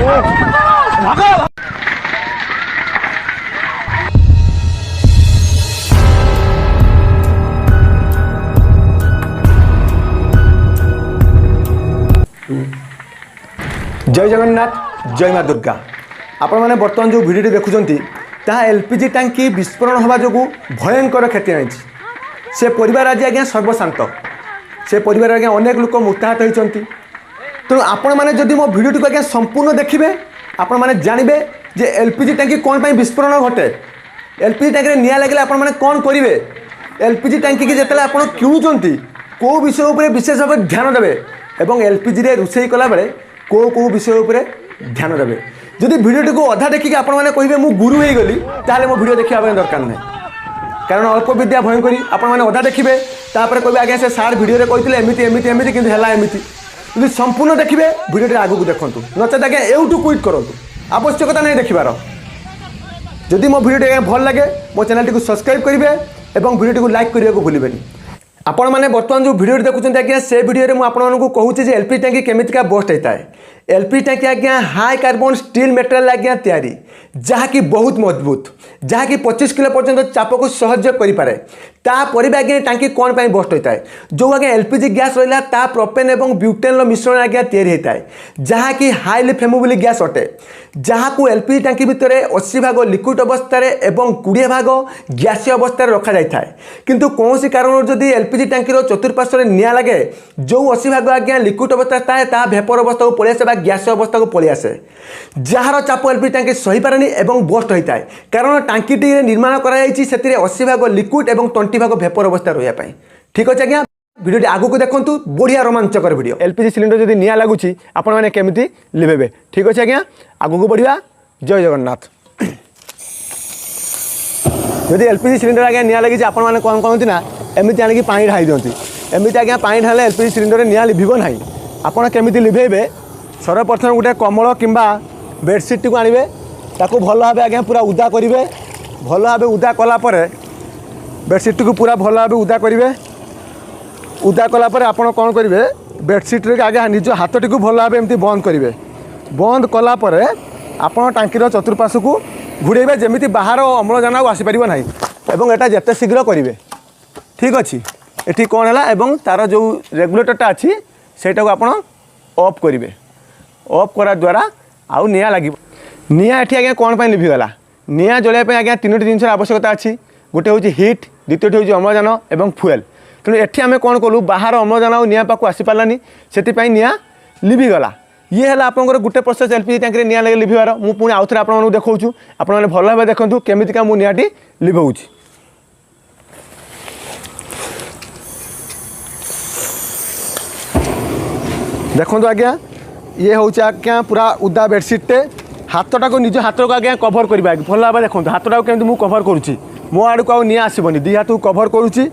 जय जगन्नाथ जय माँ दुर्गा। आपण मैंने बर्तमान जो भिडियो देखुंत ताहा एलपीजी टांकी विस्फोरण होगा जो भयंकर क्षति आई से परिवार आज आज्ञा सर्वशांत से परिवार आज्ञा अनेक लोक मृताहत होती तेणु आपण मैंने जदि मो भिडियो टी आज्ञा संपूर्ण देखिए आपण मैंने जानवे जे एलपीजी टांकी कौन पर विस्फोरण घटे एलपीजी टांकी निआ लगे आपण मैंने कौन करेंगे एलपीजी टांकी की जिते आप किणुंट कौ विषय उपर विशेष भाव ध्यान देवे और एलपीजी रोषे कला बेले कौ कौ विषय उपर ध्यान देवे जदि भिडियो को अधा देखिए आपण मैंने कहे मुझे गुरु हो गली ताले मो भिडियो देखा दरकार नहीं कारण अल्प विद्या भयंकरी आपण मैंने अधा देखिए तापर कहे आज्ञा से सार भिडियो कहते एमती एमती एमती कि एमती यदि संपूर्ण देखिए भिडियो आगू देखूँ नचेत आज्ञा एवटू क्विट करूँ आवश्यकता नहीं देखिबार जदि मो भिडियो भल लगे मो चैनल टी सब्सक्राइब करेंगे और भिडियो टी लाइक करने को भूलें आपण मैंने बर्तमान जो भिडियो देखुं आज्ञा से भिडियो में आपको कहूँ एलपीजी टांकी केमितिका बस्ट होता है एलपीजी टांकी आज्ञा हाई कार्बन स्टील मेटेरियल आज्ञा तैयारी जहाँकि बहुत मजबूत जहाँकि 25 किलो पर्यंत चाप को सहज करें तापर भी आज्ञा टांकी कौन पर बस्ट होता है जो आज्ञा एलपीजी गैस रहा ता प्रोपेन और ब्यूटेन मिश्रण आज्ञा तैयारी होता है जहाँकि हाईली फ्लेमेबल गैस अटे जहाँ को एलपीजी टांकी भितर 80 भाग लिक्विड अवस्था और 20 भाग गैसीय अवस्था रखा जाए किंतु कौन कारण जदि एलपीजी टांकी चतुर्पार्श्व निआ लगे जो 80 भाग आज्ञा लिक्विड अवस्था थाए ता भेपर अवस्था को पलि आसे गैसीय अवस्था को पलि आसे जार चाप एलपीजी टांकी सही पारेनी और बस्ट होता है कारण टांकी निर्माण कराई 80 भाग लिक्विड और 20 भाग भेपर अवस्था रही ठीक अच्छे आज्ञा भिडियो आगू देखूँ बढ़िया रोमांचकर भिडियो एलपीजी सिलिंडर जब निआ लगुच आपण मैंने केमिति लिभेबे ठीक अच्छे आज्ञा आगू बढ़िया जय जगन्नाथ जदि एलपीजी सिलिंडर आज्ञा निआ लगी आपण मैंने कौन कहते ना एमती आनिक पानी ढाई दिखती एमती आज्ञा पानी ढाले एलपीजी सिलिंडर निआ लिभो ना आपण केमिति लिभेबे सर्वप्रथम गोटे कमल किंबा बेडसीट को आनिबे ताकू भल भाव आज्ञा पूरा उदा करेंगे भल भाव उदा कलापर बेडसीट को पूरा भल भाव उदा करेंगे उदा कलापर आपण कौन करेंगे बेडसीट आगे निज हाथटी को भल भाव एमती बंद करेंगे बंद कलापर आपण टांकीर चतुर्पार्श्व को घुड़े जमी बाहर अम्लजान आसीपर ना एवं एटा जिते शीघ्र करेंगे ठीक अच्छे ये कौन है तार जो रेगुलेटरटा अच्छी सेटा को आपण ऑफ करेंगे ऑफ करा द्वारा आउ निआ लगे निआ एठी आज्ञा कौन पर लिभिगला निआ जलाइप आज्ञा 3टी जिनसर आवश्यकता अच्छी गोटे हूँ हिट द्वितीय हूँ अम्लजान और फुएल तेणु एठी आम कौन कलु बाहर अम्लजान और निआ पाक आसीपारानी से निआ लिभिगला ये है आपंकर गोटे प्रोसेस एलपीजी टांकी निआ लगे लिभार मुझे पुणी आउ थे आपको देखा आपने भल भाव देखूँ केमितिका मु निआटी लिभौच देखो आज्ञा ये हूँ आज्ञा पूरा उदा बेडसीटे हाथटा को निज हाथ को आज्ञा कभर करवा भल भाव देखो हाथटा को केमती मुझे कभर करुँची मो आड़ को निआ आसबनी दी हाथ को कभर करुँची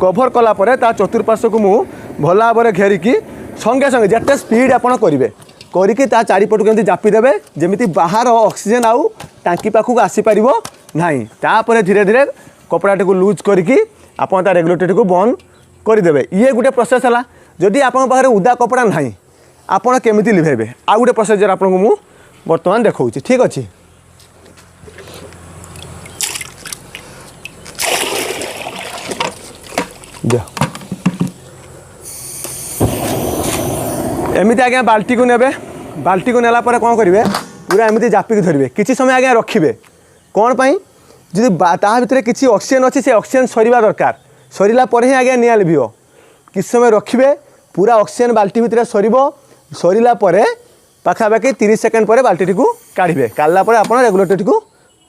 कभर कलापर ता चतुर्पार्श्व को मुझे भल भाव घेरिकी संगे संगे जिते स्पीड आप करेंगे करके ता चारिपट के जापिदेवे जमी बाहर ऑक्सीजन आउ टांकी पाखक आसीपर ना तापर धीरे धीरे कपड़ाटी को लूज करके आप रेगुलेटर को बंद करदे ये गोटे प्रोसेस है जदि आप उदा कपड़ा ना आपड़ केमिति लिभेबे आउ गोटे प्रोसीजर आपको मुझे बर्तमान देखा ठीक अच्छे एमती आज्ञा बाल्टी को नेबे बाल्टी को नेला पर कौन करेंगे पूरा एमती जापिक धरवे किसी समय आज्ञा रखिए कौन पाई जी ता भितर किसी ऑक्सीजन अच्छी से ऑक्सीजन सरीवा दरकार सरीला पर ही आज्ञा निआ लिभिव किसी समय रखिए पूरा ऑक्सीजन बाल्टी भितर सरीला पर पाखापाखि 30 सेकेंड पर बाल्टी को काढ़े काढ़ला आप रेगुलेटर को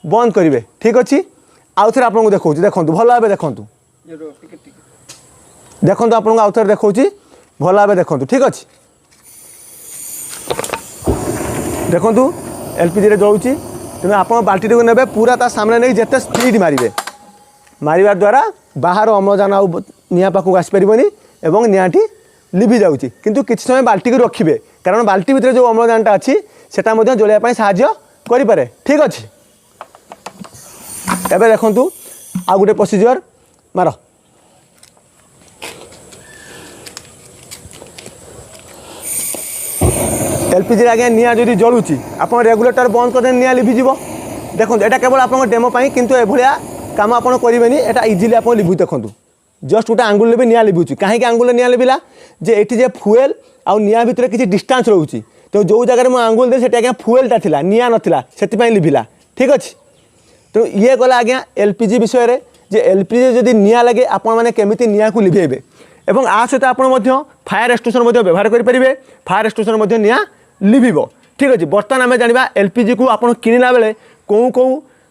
बंद करेंगे ठीक अच्छे आउ थे आपको देखा देखो भल भाव देखूँ देखो आपको आउ थे देखा भल भाव देखूँ ठीक अच्छे देखो एलपीजी जलूची तेनाली आप बाल्टी को ने पूरा ता सामने नहीं जिते स्पीड मारे मारिया द्वारा बाहर अम्लजान आउ निआ पाखक आसीपारनी और निआटी लिभि जाऊँगी किंतु किसी समय बाल्टी को रखिए कारण बाल्टी भितर जो अम्लजानटा अच्छी से जलाइप साहाय्य करें ठीक अच्छे एवं देखूँ आउ गोटे प्रोसीजर मार एलपीजी आज्ञा निआ जदि जलुची आप रेगुलेटर बंद कर निआ लिभिज देखो यहाँ केवल आप डेमो किंतु एभलिया काम आप करेंगे यहाँ इजिली आप लिभु देखूँ जस्ट गोटे आंगुल भी निआ लिभुची कहीं आंगुल निआ लिभिला जे ये जे फुएल आउ निआ भितर किसी डिस्टेंस रोचे तो जो जगह मुझे आंगुल दे आज्ञा फुएलटा था निआ नाला से लिभिला ठीक अच्छे तो ये गला आज्ञा एलपीजी विषय रे जे एलपीजी जदि निआ लगे आपण मैंने केमिति निआ को लिभेबे एवं आ सहित आप फायर एक्सटेंशन व्यवहार करेंगे फायर एक्सटेंशन निआ लिभिब ठीक अच्छे बर्तमान आम जाना एलपीजी को आप किणला बेले कौ कौ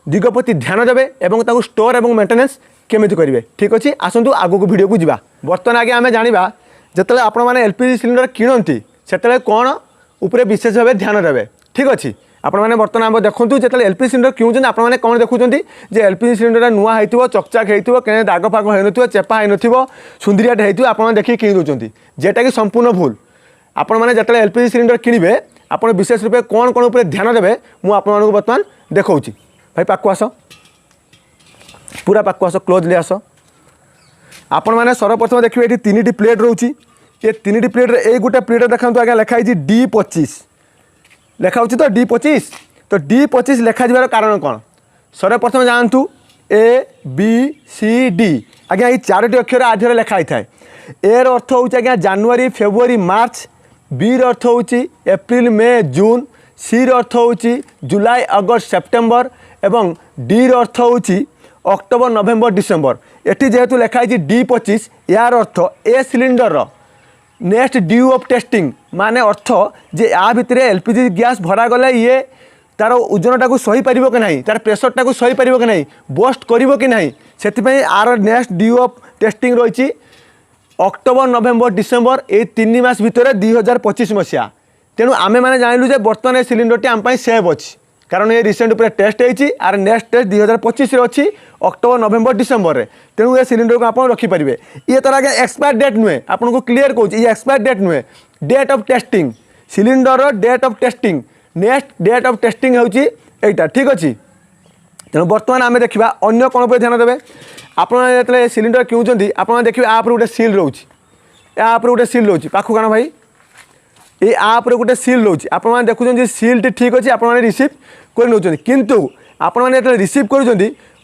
दिग प्रति ध्यान देवे और स्टोर और मेंटेनेंस केमिति करेंगे ठीक अच्छे आसतु आगक वीडियो को जावा बर्तमान आगे आम जाना जिते आप एलपीजी सिलिंडर किणती से कौन उपरे विशेष भाव ध्यान देवे ठीक अच्छे आपने बर्तमान आम देखूँ जो एलपीजी सिलिंडर किणुच्च आपने कौन देखुं जे एलपीजी सिलिंडर नुआ होती चकचाक हो कहीं दाग फाग हो चेपा हो सुंदरियाटे हो आप देखिए किणी दौरान जेटा कि संपूर्ण भूल आपण मैंने जो एलपीजी सिलिंडर किणवे आप विशेष रूप कौन कौन उपर ध्यान देवे मुझे बर्तमान देखा भाई पाक आस पूरा पाक आस क्लोजली आस आपण मैंने सर्वप्रथम देखिए ये 3टी प्लेट रोचे ये 3टी प्लेट ये गोटे प्लेट देखा आगे लिखाई D25 लिखा तो D25 तो D25 लिखा जावर कारण कौन सर्वप्रथम जानतु ABCD आज्ञा ये 4टी अक्षर आधे लिखाई थाए ए अर्थ हूँ आज्ञा जनवरी फेब्रुआरी मार्च बी अर्थ हूँ एप्रिल मे जून सी अर्थ हूँ जुलाई अगस्त सेप्टेम्बर एवं डी अर्थ हूँ अक्टोबर नवेम्बर डिसेम्बर एटी जेहेतु लिखाई D25 यार अर्थ ए cylinder next due of testing माने अर्थ जे आ भितर एलपीजी गैस भरा गले ये तार ओजनटा को सही पारिबो कि नहीं तार प्रेशरटा को सही पारिबो कि नहीं बस्ट करिवो कि नहीं से आर नेक्स्ट ड्यू ऑफ टेस्टिंग रही अक्टोबर नवेम्बर डिसेम्बर ये 3 मास भितर 2025 मसीहा तेणु आमे मैंने जानलु जे बर्तमान ये सिलिंडरटी आम सेव अच्छी कारण ये रिसेंट पूरा टेस्ट होती आर नेक्स्ट टेस्ट 2025 अच्छी अक्टोबर नवेम्बर डिसेम्बर रे तेणु ये सिलिंडर को आप रखिपारे ये तर आगे एक्सपायर डेट नुहे आपको क्लीयर कहूँ ये एक्सपायर डेट नुहे date of testing cylinder date of testing next date of testing होता ठीक अच्छे तेणु बर्तमान आम देखा अन्न कौन पर ध्यान देवे आपने सिलिंडर किणुंट आप देखिए आप गोटे सील रोचे आप गोटे सील रोचे पाखु काण भाई ये आप गोटे सील रोचे आपने देखुं सील्टी ठीक अच्छे आपने रिसीव कर नौ किंतु आपने रिसीव कर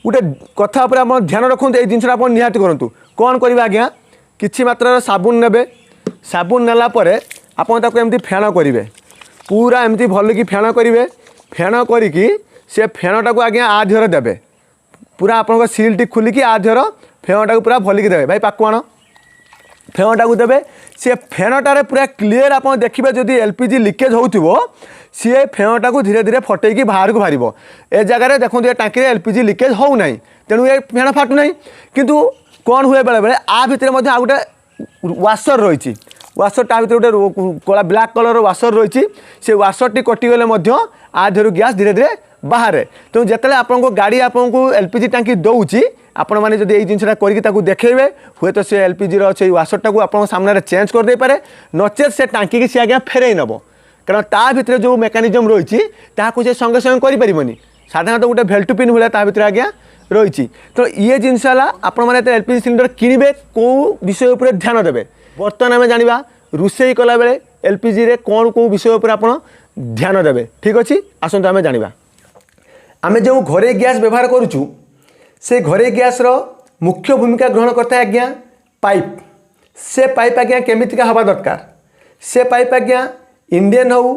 गोटे कथा पर आप ध्यान रखुँ ये जिनसा आप निहाती करूँ कौन करेंगे आज्ञा किसी मात्रा साबुन ने साबुन नालापर आपको एमती फेण करेंगे पूरा एमती भल कि फेण करेंगे फेण करी से फेणटा को आज्ञा आ देहर देवे पूरा आपन सील्टी खुलिकी आ देहर फेणटा को पूरा भलिकी देवे भाई पाक आण फेणटा को देवे सी फेणटारे पूरा क्लीयर आप देखिए जदि एलपीजी लिकेज हो सी फेणटा को धीरे धीरे फटेकी बाहर को बाहर ए जगह देखो ये टाँकी एलपीजी लिकेज हो ना तेणु ये फेण फाटू ना किंतु कौन हुए बेले बेले आ भितर आ गोटे वाशर रही वाशर ता भर गोटे कला ब्लैक कलर वाशर रही से वाशरटी कटिगले आ देहर गैस धीरे धीरे बाहर तेणु जिते आपको गाड़ी आपको एलपीजी टाँकी दौची आपण मैंने जब ये जिनसा करके देखेबे हुए तो से एलपीजी रे वाशरटा को आप सामने चेंज कर दे पारे नचेत से टाँकी की सी आज्ञा फेरई नब कारण ता भर जो मेकानिजम रही से संगे संगे करें साधारणतः गोटे भेल्टू पिन भाया भर आज्ञा रही तो ये जिनस आप एलपीजी सिलिंडर किणवे कौ विषय उपर ध्यान देवे बर्तमान आम जाना रोषे कला बेले एलपीजी रे कौन कौ विषय उपर आप ध्यान देवे ठीक अच्छे आसतु आम जाना आम जो घरे गैस व्यवहार करुचु से घरे गैस रो मुख्य भूमिका ग्रहण करता है आज्ञा पाइप से पाइप आज्ञा केमितिका हवा दरकार से पाइप आज्ञा इंडियन हो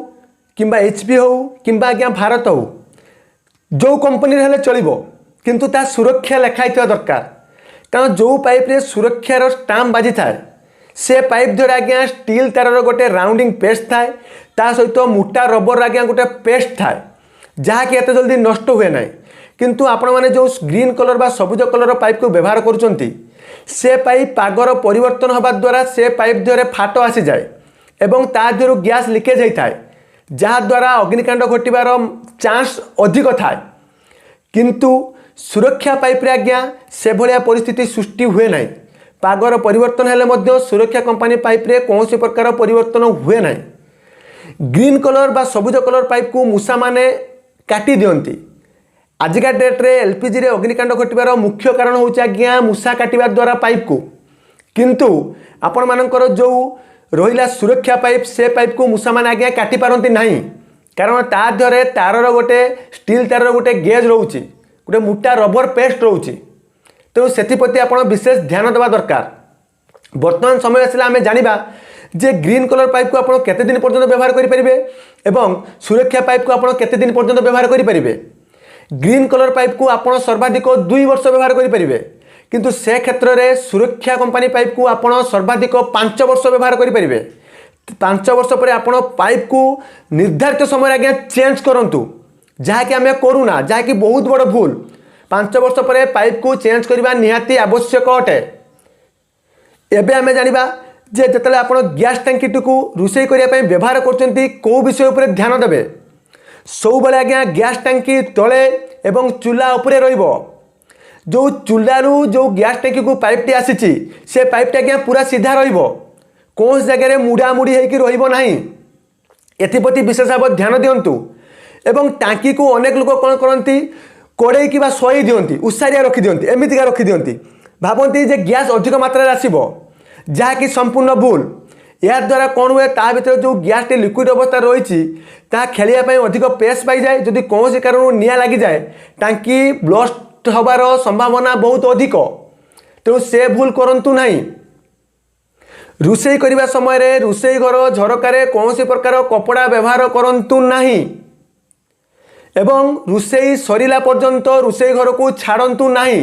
किंबा एचपी हो किंबा आज्ञा भारत हो जो कंपनी हेले चलिबो किंतु ता सुरक्षा लिखाई दरकार कारण जो पाइप रे सुरक्षार स्टाम्प बाजी थाए से पाइप द्वारा आज्ञा स्टील तार गोटे राउंडिंग पेस्ट थाए ता सहित मोटा रबर आज्ञा गोटे पेस्ट थाए जहाँकि एत जल्दी नष्ट हुए ना किंतु आपण मैंने जो ग्रीन कलर बा सबुज कलर पाइप को व्यवहार करुचंती से पाइप पागर परिवर्तन हवा द्वारा से पाइप द्वारा फाट आसी जाए एवं ता देहरु गैस लिकेज होता है जहाँ द्वारा अग्निकांड घटार चांस अधिक थाए किंतु सुरक्षा पाइप रे आज्ञा से भलिया परिस्थिति सृष्टि हुए ना पागर परिवर्तन हेले मध्य सुरक्षा कंपनी पाइप रे कौन प्रकार परिवर्तन हुए ना ग्रीन कलर बा सबुज कलर पाइप को मूषा माने काटी दियंती आजिका डेट रे एलपीजी रे अग्निकांड घटार मुख्य कारण होउछ आज्ञा मूषा काटिबा द्वारा पाइप को किंतु आपण मानकर जो रहिला सुरक्षा पाइप से पाइप को मूषा मैंने आज्ञा काटी पारती ना कारण ता देहरे तारर गोटे स्टील तारर गोटे गेज रोचे गोटे मोटा रबर पेस्ट रोचे तेणु से आप विशेष ध्यान देवा दरकार। बर्तमान समय आसला आम जाना जे ग्रीन कलर पाइप को आप केते दिन पर्यंत व्यवहार करेंगे एवं सुरक्षा पाइप को आप केते दिन पर्यंत व्यवहार करेंगे। ग्रीन कलर पाइप को आप सर्वाधिक 2 वर्ष व्यवहार करेंगे किंतु से क्षेत्र में सुरक्षा कंपनी पाइप को आप सर्वाधिक 5 वर्ष व्यवहार करेंगे। 5 वर्ष पर आप पाइप को निर्धारित समय आज्ञा चेंज करूँ जहाँकि आम करूना जहाँकि बहुत बड़ भूल। 5 वर्ष पर पाइप को चेंज करने निहाती आवश्यक अटे। एबे आम जाना जे जिते आप गैस टांकी को रोषे करने व्यवहार कर कौ विषय पर ध्यान देवे। सब बेले आज्ञा गैस टांकी तले एवं चूल्हा उपरे रहिबो। जो चूल्हारू जो गैस टांकी को पाइपटी आसी से पाइपटी आज्ञा पूरा सीधा रहिबो कौन जगह मुड़ामुड़ी होकर रहिबो नाही। एथिप्रति विशेष भाव ध्यान दियंतु। एवं टांकी को अनेक लोक कौन करती कड़े कि शई दियंती उसारिया रखी दियंती एमितिका रखी दियंती भावती जे गैस अधिक मात्रा आसीबो जहाँकि संपूर्ण भूल। या द्वारा कौन हुए ता भीतर जो गैस लिक्विड अवस्था रही खेलिया अधिक पेस पाई जाए जदि कौन कारण निआ लगी जाए टांकी ब्लास्ट हबार संभावना बहुत अधिक। तेणु से भूल करंतु नहीं। रोषे करने समय रोषे घर झरकार कौन प्रकार कपड़ा व्यवहार करंतु नहीं एवं रोषे सरिला पर्यंत रोषे घर को छाड़ंतु नहीं।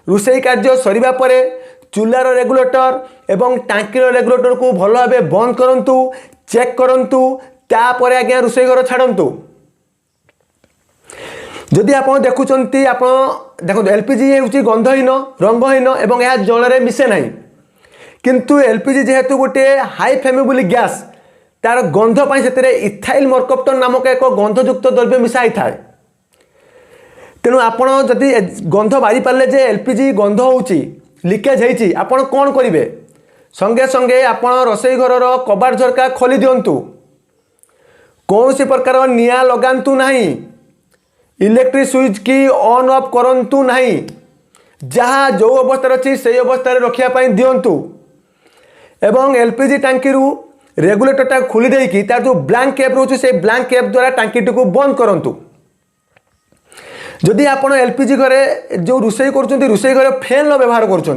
रोषे कार्य सरिबा परे चूल्हार रेगुलेटर एवं टांकीर रेगुलेटर को भल भाव बंद करंतु चेक करंतु तापर आज्ञा रोषे घर छाड़ंतु। जदि आप देखुंती आप देखो एलपीजी हूँ गंधहीन रंगहीन एवं यह जल में मिसे ना किंतु एलपीजी जेहेतु गोटे हाई फ्लेमेबल गैस तार गंध से इथाइल मर्कप्टन नामक एक गंधयुक्त द्रव्य मिसाई थाए। तेणु आपण जदि गंध बारी पारे जे एलपीजी गंध होची लीकेज होती आपण कौन करेंगे संगे संगे आपण रोषे घर कबाड़ झरका खोली दिंतु। कौन सी प्रकार निआ लगातु नहीं। इलेक्ट्रिक स्विच की ऑन ऑफ करंतु नहीं। जहाँ जो अवस्था अच्छी से अवस्था रखापी दिंतु। एवं एलपीजी टांकी रेगुलेटरटा खोली देकी तार जो ब्लैंक कैप रोचे से ब्लैंक कैप द्वारा टांकी को बंद करंतु। जदि आप एलपीजी घरे जो रोषे कर रोषे घरे फैन व्यवहार कर जो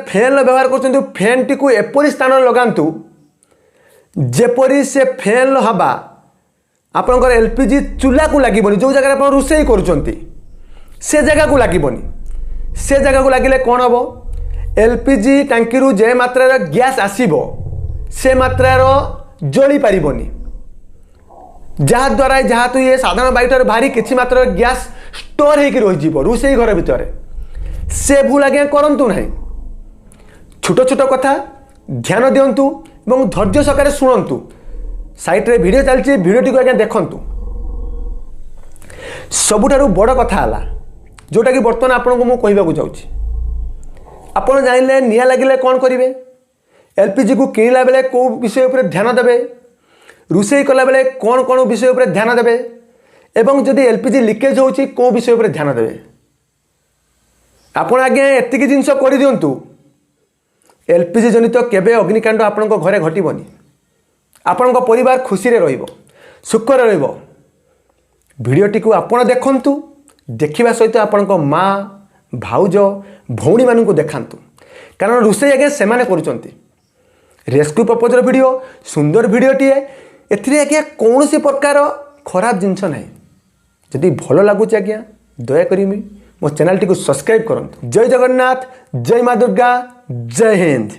फैन व्यवहार कर फैन टी को एपरी स्थान लगातु जेपरी से फैन हवा आपंकर एलपीजी चूल्हा को लगे जो जगह आप रोषे कर जगह को लगे से जगह को लगे कौन हम एलपीजी टांकी जे मात्रार गैस आसीबो से मात्रार जली पारिबोनी जहाँ द्वारा जहाँ तो ये साधारण बाइटर भारी किसी मात्रा गैस स्टोर होकर रही रोषे घर भितर से भूल आज्ञा करंतु नहीं। छोट छोट कथा ध्यान दिंतु और धैर्य सकारे शुणु। साइट रे वीडियो चलती वीडियोटी को आज्ञा देखंतु। सबुठारु बड़ कथा है जोटा कि बर्तमान आपको मुझे कहवाक जाऊँगी। आपड़ जानिले निआ लगिले कौन करेंगे एलपीजी को किणला बेले कौ विषय पर ध्यान देवे रोषे कला बेले कौन कौन विषय पर ध्यान देवे एवं जदि एलपीजी लीकेज होची कौ विषय पर ध्यान देवे। आपण आज्ञा एतिक जिनस कर दिंतु एलपीजी जनित केबे अग्निकांड आपण घरे घटबनी। आपण परिवार खुशी रे रहिबो सुखरे रहिबो। वीडियोटी को आपण देखंतु देखिबा सहित आपण माँ भाउज भौणी मानू देखातु कारण रोषे आज्ञा से करुँच रेस्क्यू पर्पजर वीडियो सुंदर वीडियोटीए एथिरे आज्ञा कौन सी प्रकार खराब जिनस ना। जदि भल लगुच आज्ञा दयाकोरी मो चैनल टी को सब्सक्राइब करंतु। जय जगन्नाथ जय माँ दुर्गा जय हिंद।